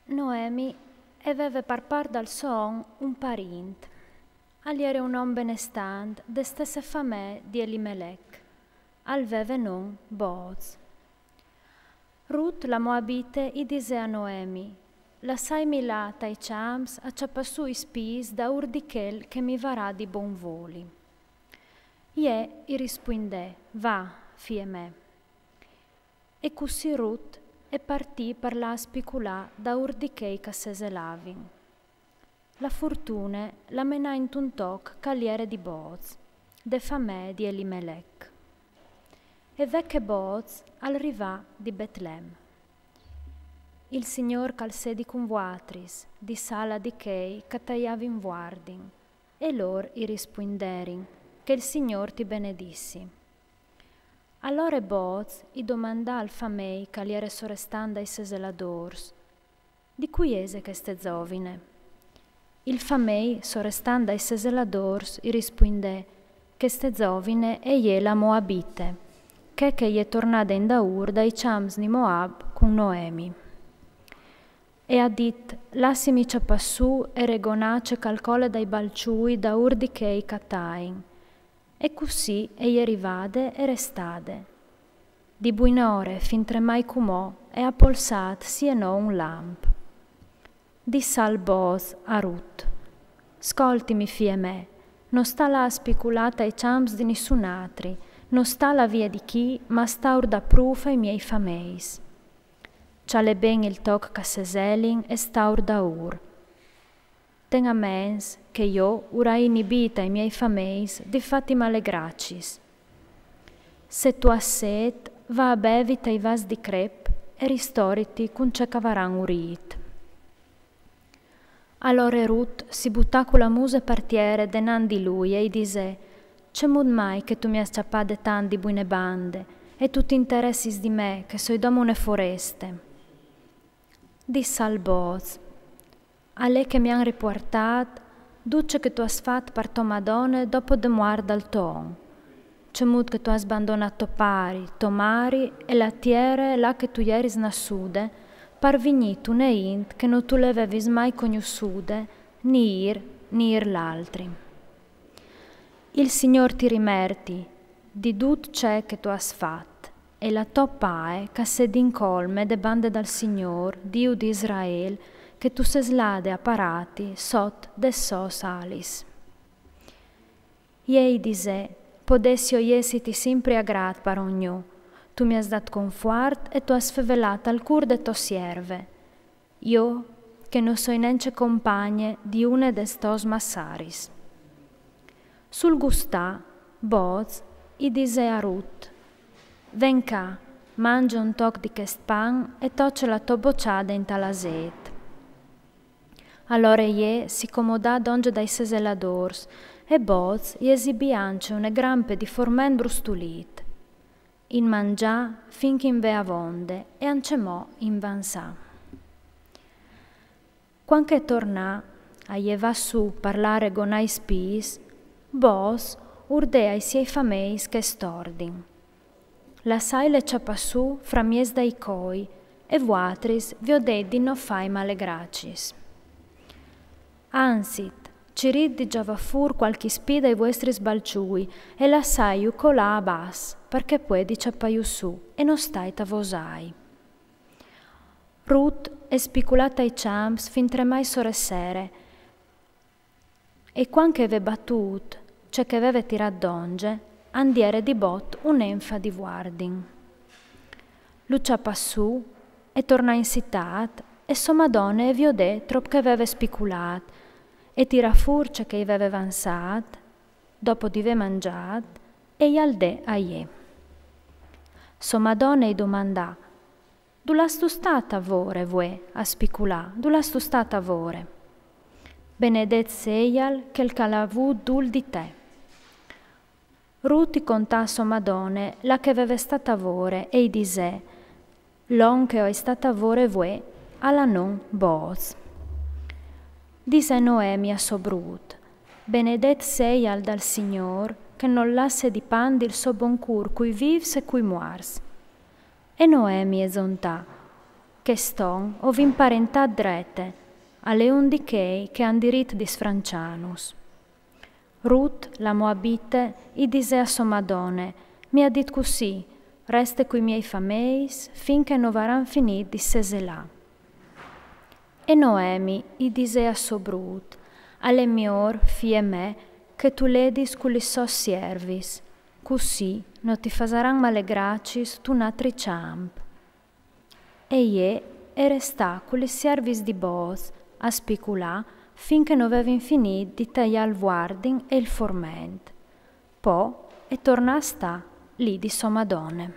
Noemi aveva par dal son un parint. Aliere un uomo benestant, de stesse famè di Elimelech. Alveve non Booz. Ruth la Moabite i dise a Noemi: lasciami là tai chams a ciappassù i spis da urdichel che mi varà di buon voli. Ie i rispondè: va, fie me. E così Ruth e partì per la spiculà da urdichei che seselavin. La fortuna la menà in un toc caliere di Booz, de famè di Elimelech. E vecche Booz arrivà di Betlem. Il Signor calse di convuatris, di sala di chei che taiavin guardin, e lor i risponderin, che il Signor ti benedissi. Allora Booz i domandà al famei caliere sorestanda i seseladors, di cui ese che ste zovine. Il famei sorestanda i seseladors i rispondè, che ste zovine e ie la Moabite, che è tornata in Daur dai chams di Moab con Noemi. E ha dit, lassimi ciappassù e regonace calcole dai balciui da urdichei catain. E così ei rivade e restade. Di buinore fin tremai cumò e ha polsat sì e no un lamp. Disse al Booz a Ruth: scoltimi fie me, non sta là spiculata ai chams di nessun altri, non sta la via di chi, ma sta ur da prufa i miei fameis. C'ale ben il toc ca seselin e sta ur da ur. Ten a mens che io ura inibita i miei fameis di fatti malegracis. Se tu has set, va a bevita i vas di crep e ristoriti con ce cavaran urit. Allora Ruth si buttà con la muse partiere denan di lui e dise: c'è mod mai che tu mi has ciappade tanti buine bande e tu ti interessis di me che soi domone foreste? Disse al Booz: a lei che mi han riportat, duce che tu has fat per tua madone dopo de muar dal ton. C'è mod che tu has abbandonato pari, tomari e la tiere là che tu ieris nassude, par vignit une int che non tu le avevis mai cognossude, ni ir l'altri. Il Signor ti rimerti di tut c'è che tu has fat, e la tua pae che se d'incolme de bande dal Signor, Dio di Israel, che tu se slade apparati sot de so salis. Iei dise, podessio iesiti sempre agrat par ognu, tu mi has dat confuart e tu has fevelat al cur de to sierve. Io, che non so nence compagne di une de stos massaris. Sul gustà, Booz i dise a Ruth: ven ca, mangia un toc di chest pan e toce la to bocciada in talaset. Allora ie si comodà donge dai seseladors e Booz i esibì ance une grampe di formen brustulit. In mangià finché in vea vonde e ancemò in vansà. Quanche tornà a va su parlare con ai spis, Booz urdea ai siei fameis che stordin. Lassai le ciappassù fra mies dai coi e vuatris viodè di no fai malegracis. Ansit, cirid di giavafur qualche spida ai vostri sbalciui e lassai colà a bas, perché poi di ciappaiu su e non stai tavosai. Ruth è spiculata ai champs fin tremai soressere e quanche ave battut, cioè che aveva tirat donge, andiere di bot un'enfa di guardin. Lucia passù e torna in citat e sua madonna e viodè trop che aveva spiculat e tira furce che aveva avanzat, dopo di ve mangiat, e gli aldè a ie. Sua madonna gli domandà: «Du l'has tu stata vore, vue, a spiculà? Du l'has tu stata vore?» Benedet seial che il calavù dul di te. Ruth contà a sua madonna la che aveva stata vore e gli dise: «L'on che ho stata vore vue, alla non Booz». Dise Noemi a suo Ruth: «Benedet seial dal Signor, che non lasse di pandi il suo bon cur cui vivs e cui muars». E Noemi esontà: che ston o v'imparentà drete, alle undichei che han dirit di sfrancianus. Ruth, la Moabite, i dise a sua Madone, mi ha dit così, reste coi miei fameis, finché non varan finit di seselà. E Noemi i dise a suo brut, alle mior, fie me, che tu ledis culi sos siervis, così non ti fasaran malegracis tu natri ciamp. E ie e restà culi siervis di Boaz, a spiculà, finché non avevin finit di tagliare il guardin e il forment. Po' e torna a sta lì di sua Madone.